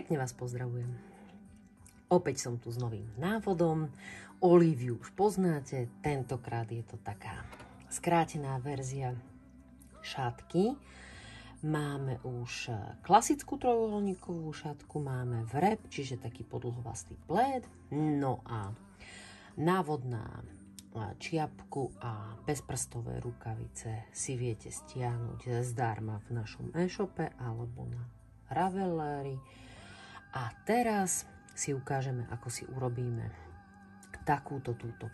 Pekne vás pozdravujem. Opäť som tu s novým návodom. Olíviu už poznáte, tentokrát je to taká skrátená verzia šatky. Máme už klasickú trojuholníkovú šatku, máme vrep, čiže taký podlhovastý pléd. No a návod na čiapku a bezprstové rukavice si viete stiahnuť zdarma v našom e-shope alebo na Ravelry. A teraz si ukážeme, ako si urobíme takúto túto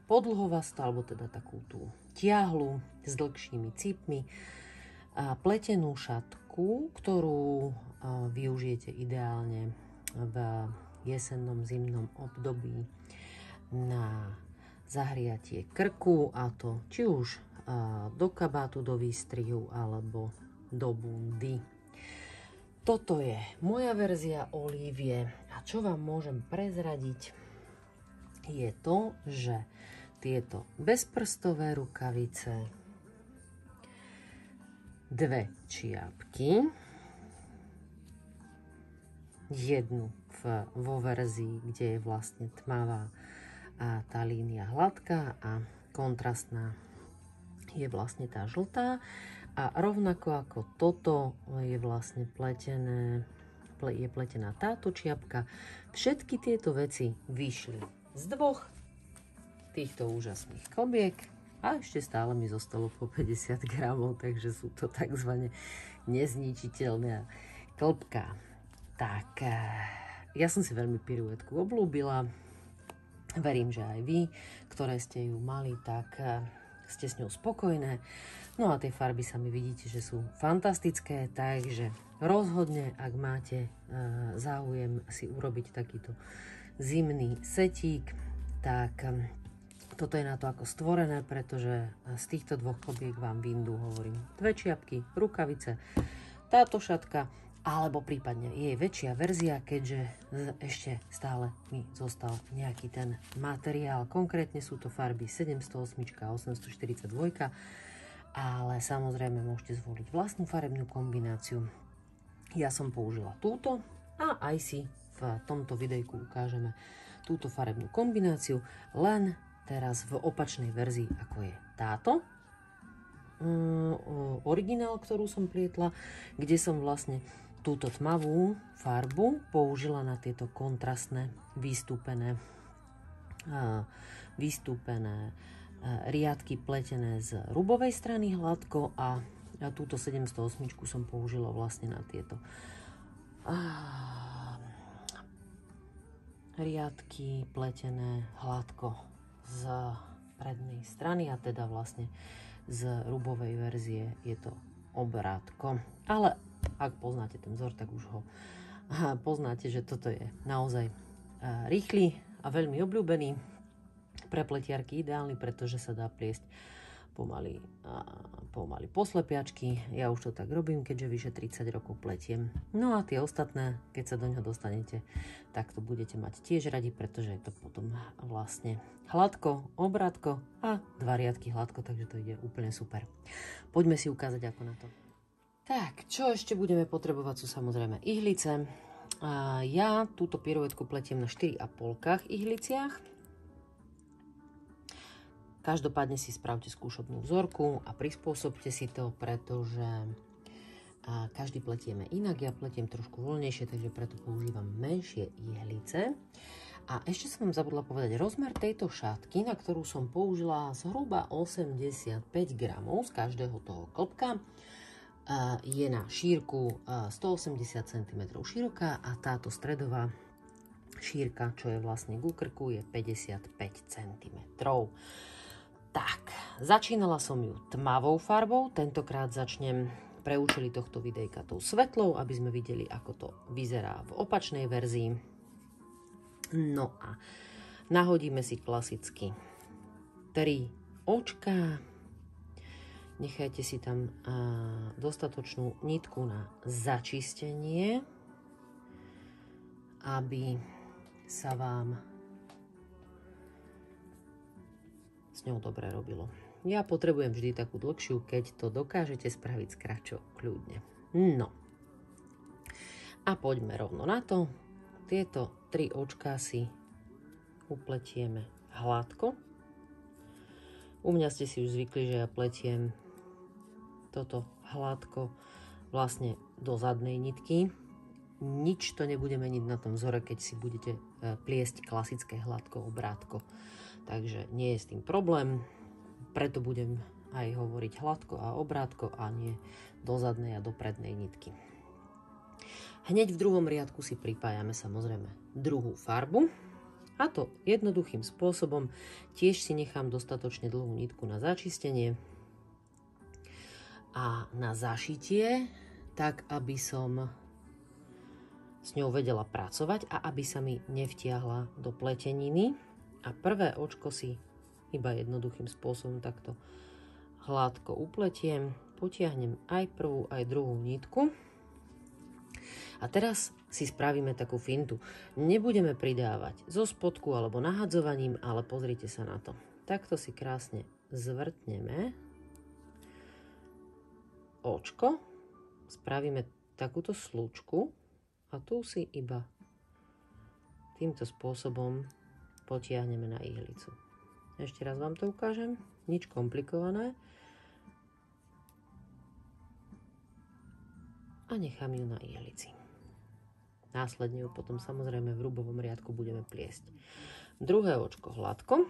podlhovastú, alebo teda takú tú tiahlu s dlhšími cípmi, pletenú šatku, ktorú využijete ideálne v jesennom zimnom období na zahriatie krku, a to či už do kabátu, do výstrihu alebo do bundy. Toto je moja verzia olívie a čo vám môžem prezradiť je to, že tieto bezprstové rukavice, dve čiapky, jednu vo verzii, kde je vlastne tmavá a tá línia hladká a kontrastná je vlastne tá žltá. A rovnako ako toto je vlastne pletená táto čiapka. Všetky tieto veci vyšli z dvoch týchto úžasných kobiek a ešte stále mi zostalo po 50 gramov, takže sú to tzv. Nezničiteľné klbká. Tak, ja som si veľmi piruetku obľúbila. Verím, že aj vy, ktoré ste ju mali, tak ste s ňou spokojné. No a tie farby sami vidíte, že sú fantastické, takže rozhodne, ak máte záujem si urobiť takýto zimný setík, tak toto je na to ako stvorené, pretože z týchto dvoch kobiek vám vyndú, hovorím, dve čiapky, rukavice, táto šatka, alebo prípadne jej väčšia verzia, keďže ešte stále mi zostal nejaký ten materiál. Konkrétne sú to farby 708 a 842, ale samozrejme môžete zvoliť vlastnú farebnú kombináciu. Ja som použila túto a aj si v tomto videjku ukážeme túto farebnú kombináciu, len teraz v opačnej verzii, ako je táto. Originál, ktorú som plietla, kde som vlastne túto tmavú farbu použila na tieto kontrastné vystúpené riadky pletené z rubovej strany hladko, a túto 708 som použila vlastne na tieto riadky pletené hladko z prednej strany, a teda vlastne z rubovej verzie je to obrátko. Ale ak poznáte ten vzor, tak už ho poznáte, že toto je naozaj rýchly a veľmi obľúbený, pre pletiarky ideálny, pretože sa dá pliesť pomaly po slepiačky. Ja už to tak robím, keďže vyše 30 rokov pletiem. No a tie ostatné, keď sa do ňoho dostanete, tak to budete mať tiež radi, pretože je to potom vlastne hladko, obrátko a dva riadky hladko, takže to ide úplne super. Poďme si ukázať, ako na to. Tak, čo ešte budeme potrebovať, sú samozrejme ihlice. Ja túto piruetku pletiem na 4,5 ihliciach. Každopádne si spravte skúšobnú vzorku a prispôsobte si to, pretože každý pletieme inak. Ja pletiem trošku voľnejšie, takže preto používam menšie ihlice. A ešte som vám zabudla povedať, rozmer tejto šatky, na ktorú som použila zhruba 85 gramov z každého toho klbka, je na šírku 180 cm široká a táto stredová šírka, čo je vlastne ku krku, je 55 cm. Tak, začínala som ju tmavou farbou, tentokrát začnem pre účely tohto videjka tou svetlou, aby sme videli, ako to vyzerá v opačnej verzii. No a nahodíme si klasicky 3 očká. Nechajte si tam dostatočnú nitku na začistenie, aby sa vám s ňou dobre robilo. Ja potrebujem vždy takú dlhšiu, keď to dokážete spraviť s kratšou, kľudne. No. A poďme rovno na to. Tieto 3 očká si upletieme hladko. U mňa ste si už zvykli, že ja pletiem toto hladko vlastne do zadnej nitky. Nič to nebude meniť na tom vzore, keď si budete pliesť klasické hladko obrátko. Takže nie je s tým problém, preto budem aj hovoriť hladko a obrátko a nie do zadnej a do prednej nitky. Hneď v druhom riadku si pripájame samozrejme druhú farbu. A to jednoduchým spôsobom. Tiež si nechám dostatočne dlhú nitku na začistenie a na zašitie, tak aby som s ňou vedela pracovať a aby sa mi nevtiahla do pleteniny. A prvé očko si iba jednoduchým spôsobom takto hladko upletiem, potiahnem aj prvú, aj druhú nitku. A teraz si spravíme takú fintu. Nebudeme pridávať zo spodku alebo nahadzovaním, ale pozrite sa na to. Takto si krásne zvrtneme očko, spravíme takúto slučku a tu si iba týmto spôsobom potiahneme na ihlicu. Ešte raz vám to ukážem, nič komplikované. A nechám ju na ihlici. Následne ju potom samozrejme v rubovom riadku budeme pliesť. Druhé očko hladko.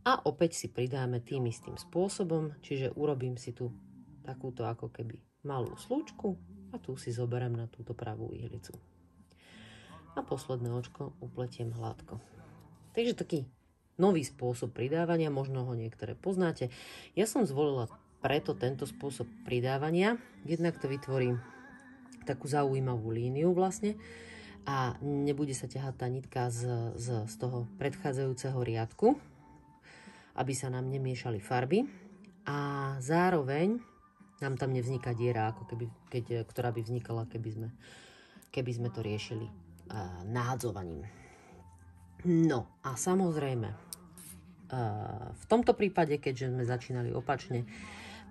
A opäť si pridáme tým istým spôsobom, čiže urobím si tu takúto ako keby malú slučku a tu si zoberiem na túto pravú ihlicu. A posledné očko upletiem hladko. Takže taký nový spôsob pridávania, možno ho niektoré poznáte. Ja som zvolila preto tento spôsob pridávania. Jednak to vytvorí takú zaujímavú líniu vlastne a nebude sa ťahať tá nitka z toho predchádzajúceho riadku, aby sa nám nemiešali farby a zároveň nám tam nevzniká diera, ako ktorá by vznikala, keby sme to riešili nahadzovaním. No a samozrejme v tomto prípade, keďže sme začínali opačne,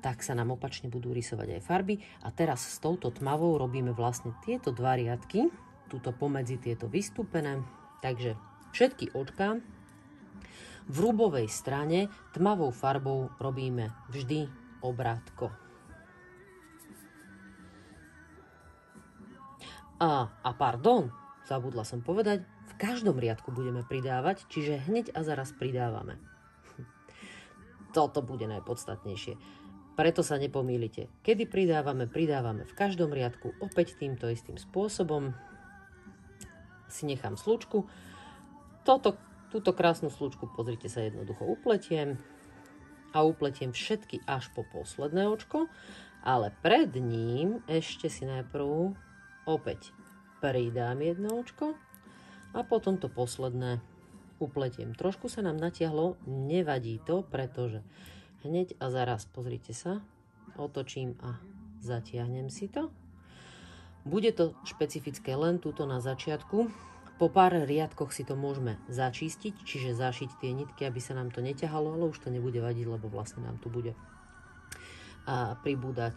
tak sa nám opačne budú rysovať aj farby. A teraz s touto tmavou robíme vlastne tieto dva riadky, tuto pomedzi tieto vystúpené. Takže všetky očká v rubovej strane tmavou farbou robíme vždy obrátko. A pardon, zabudla som povedať, v každom riadku budeme pridávať, čiže hneď a zaraz pridávame. Toto bude najpodstatnejšie. Preto sa nepomýlite. Kedy pridávame? Pridávame v každom riadku opäť týmto istým spôsobom. Si nechám slučku. Túto krásnu slučku, pozrite sa, jednoducho upletiem. A upletiem všetky až po posledné očko. Ale pred ním ešte si najprv opäť pridám jedno očko. A potom to posledné upletiem. Trošku sa nám natiahlo, nevadí to, pretože hneď a zaraz, pozrite sa, otočím a zatiahnem si to. Bude to špecifické len túto na začiatku. Po pár riadkoch si to môžeme začistiť, čiže zašiť tie nitky, aby sa nám to neťahalo, ale už to nebude vadiť, lebo vlastne nám tu bude pribúdať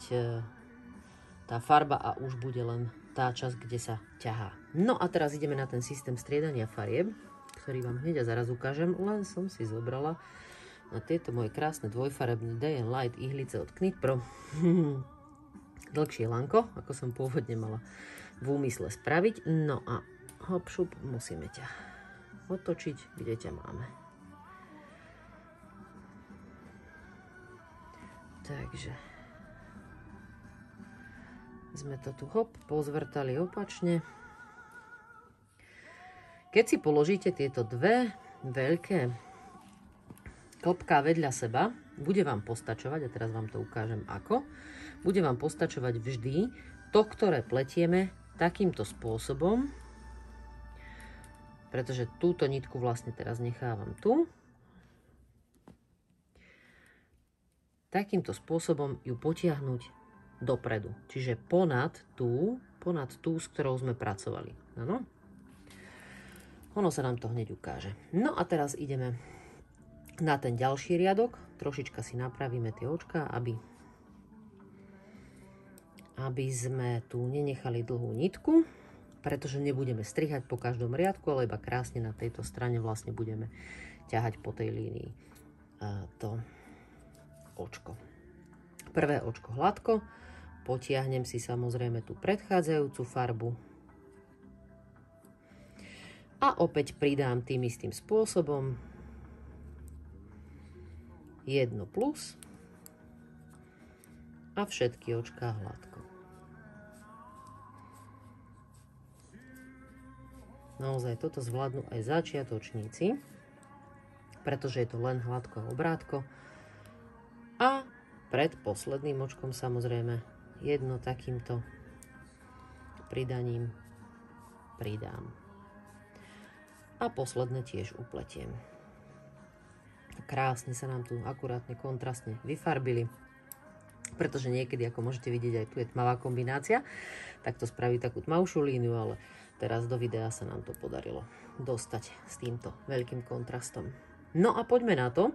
tá farba a už bude len tá časť, kde sa ťahá. No a teraz ideme na ten systém striedania farieb, ktorý vám hneď a zaraz ukážem, len som si zobrala na tieto moje krásne dvojfarebné Day and Light ihlice od Knit Pro. Dlhšie lanko, ako som pôvodne mala v úmysle spraviť. No a hop šup, musíme ťa otočiť, kde ťa máme. Takže sme to tu hop pozvrtali opačne. Keď si položíte tieto dve veľké klopká vedľa seba, bude vám postačovať, a teraz vám to ukážem ako, bude vám postačovať vždy to, ktoré pletieme takýmto spôsobom, pretože túto nitku vlastne teraz nechávam tu. Takýmto spôsobom ju potiahnuť dopredu, čiže ponad tú, s ktorou sme pracovali. Áno? Ono sa nám to hneď ukáže. No a teraz ideme na ten ďalší riadok. Trošička si napravíme tie očká, aby aby sme tu nenechali dlhú nitku, pretože nebudeme strihať po každom riadku, ale iba krásne na tejto strane vlastne budeme ťahať po tej línii to očko. Prvé očko hladko, potiahnem si samozrejme tú predchádzajúcu farbu a opäť pridám tým istým spôsobom jedno plus a všetky očká hladko. Naozaj toto zvládnu aj začiatočníci, pretože je to len hladko a obrátko. A pred posledným očkom samozrejme jedno takýmto pridaním pridám. A posledné tiež upletiem. Krásne sa nám tu akurátne kontrastne vyfarbili, pretože niekedy, ako môžete vidieť, aj tu je tmavá kombinácia, tak to spraví takú tmavšiu líniu, ale teraz do videa sa nám to podarilo dostať s týmto veľkým kontrastom. No a poďme na to.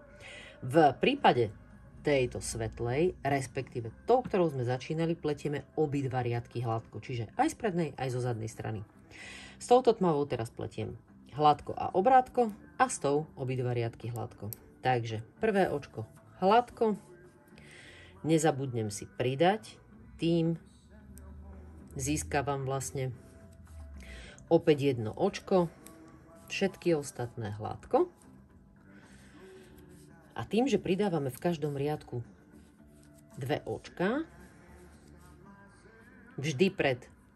V prípade tejto svetlej, respektíve tou, ktorou sme začínali, pletieme obidva riadky hladko, čiže aj z prednej, aj zo zadnej strany. S touto tmavou teraz pletiem hladko a obrátko a s tou obidva riadky hladko. Takže prvé očko hladko, nezabudnem si pridať, tým získavam vlastne opäť jedno očko, všetky ostatné hladko. A tým, že pridávame v každom riadku dve očka, vždy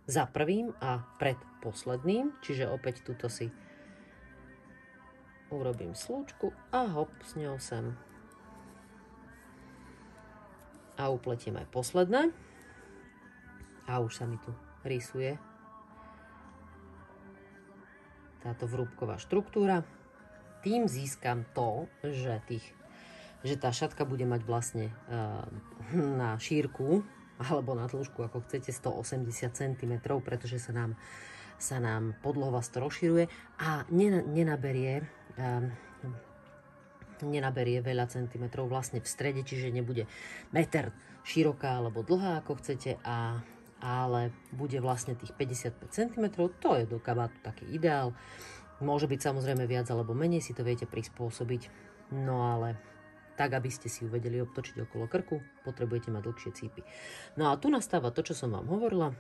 za prvým a pred posledným, čiže opäť tuto si urobím slúčku a hop s ňou sem. A upletím aj posledné. A už sa mi tu rysuje táto vrúbková štruktúra. Tým získam to, že tá šatka bude mať vlastne na šírku alebo na dĺžku, ako chcete, 180 cm, pretože sa nám podloha rozširuje a nenaberie veľa centimetrov vlastne v strede, čiže nebude meter široká alebo dlhá, ako chcete, ale bude vlastne tých 55 cm, to je do kabátu taký ideál. Môže byť samozrejme viac alebo menej, si to viete prispôsobiť, no ale tak, aby ste si ju vedeli obtočiť okolo krku, potrebujete mať dlhšie cípy. No a tu nastáva to, čo som vám hovorila,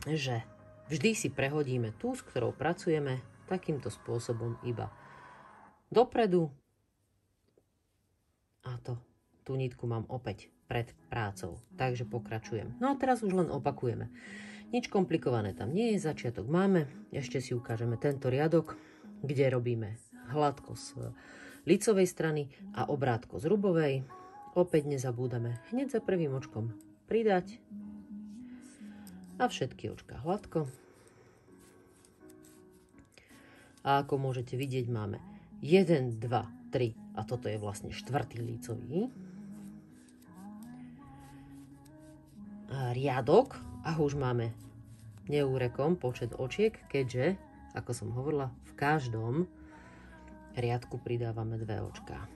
že vždy si prehodíme tú, s ktorou pracujeme, takýmto spôsobom iba dopredu. A tú nitku mám opäť pred prácou. Takže pokračujem. No a teraz už len opakujeme. Nič komplikované tam nie je, začiatok máme. Ešte si ukážeme tento riadok, kde robíme hladko z licovej strany a obrátko z rubovej. Opäť nezabúdame hneď za prvým očkom pridať a všetky očka hladko. A ako môžete vidieť, máme 1, 2, 3 a toto je vlastne štvrtý lícový riadok a už máme neúrekom počet očiek, keďže, ako som hovorila, v každom riadku pridávame 2 očká.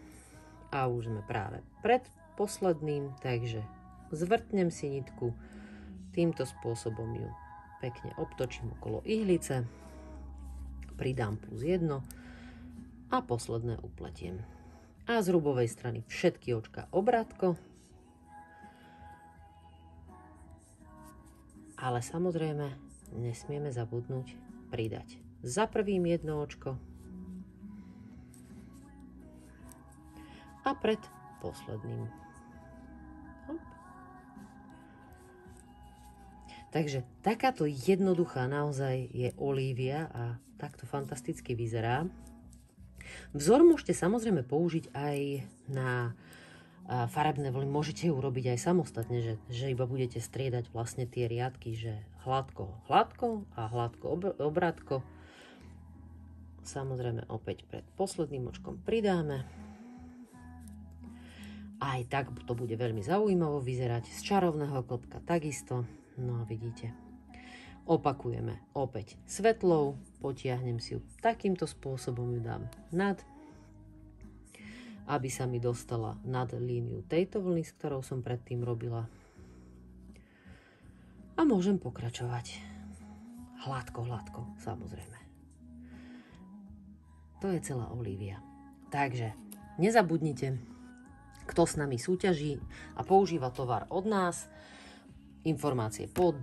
A už sme práve pred posledným, takže zvrtnem si nitku, týmto spôsobom ju pekne obtočím okolo ihlice, pridám +1 a posledné upletiem. A z rubovej strany všetky očka obrátko. Ale samozrejme nesmieme zabudnúť pridať za prvým jedno očko a pred posledným. Hop. Takže takáto jednoduchá naozaj je Olivia a takto fantasticky vyzerá. Vzor môžete samozrejme použiť aj na farebné vlny, môžete ju urobiť aj samostatne, že iba budete striedať vlastne tie riadky, že hladko, hladko a hladko, obrátko. Samozrejme opäť pred posledným očkom pridáme. Aj tak to bude veľmi zaujímavo vyzerať, z čarovného klopka takisto. No a vidíte, opakujeme opäť svetlou, potiahnem si ju takýmto spôsobom, ju dám nad, aby sa mi dostala nad líniu tejto vlny, s ktorou som predtým robila. A môžem pokračovať. Hladko, samozrejme. To je celá Olivia. Takže nezabudnite, kto s nami súťaží a používa tovar od nás. Informácie pod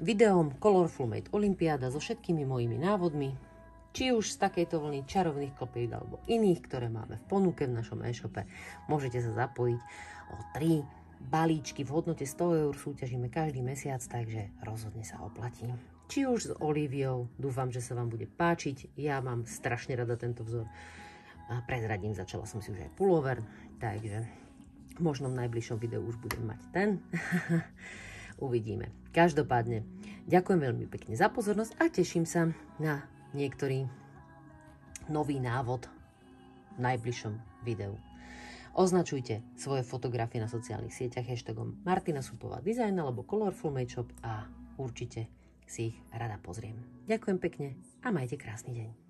videom Colorful Made Olympiáda so všetkými mojimi návodmi, či už z takejto vlny čarovných kopiek alebo iných, ktoré máme v ponuke v našom e-shope. Môžete sa zapojiť o 3 balíčky v hodnote 100 eur, súťažíme každý mesiac, takže rozhodne sa oplatí. Či už s Oliviou, dúfam, že sa vám bude páčiť. Ja mám strašne rada tento vzor. A prezradím, začala som si už aj pullover, takže možno v najbližšom videu už budem mať ten. Uvidíme. Každopádne, ďakujem veľmi pekne za pozornosť a teším sa na niektorý nový návod v najbližšom videu. Označujte svoje fotografie na sociálnych sieťach hashtagom Martina Supová Design alebo Colorful Made Shop a určite si ich rada pozriem. Ďakujem pekne a majte krásny deň.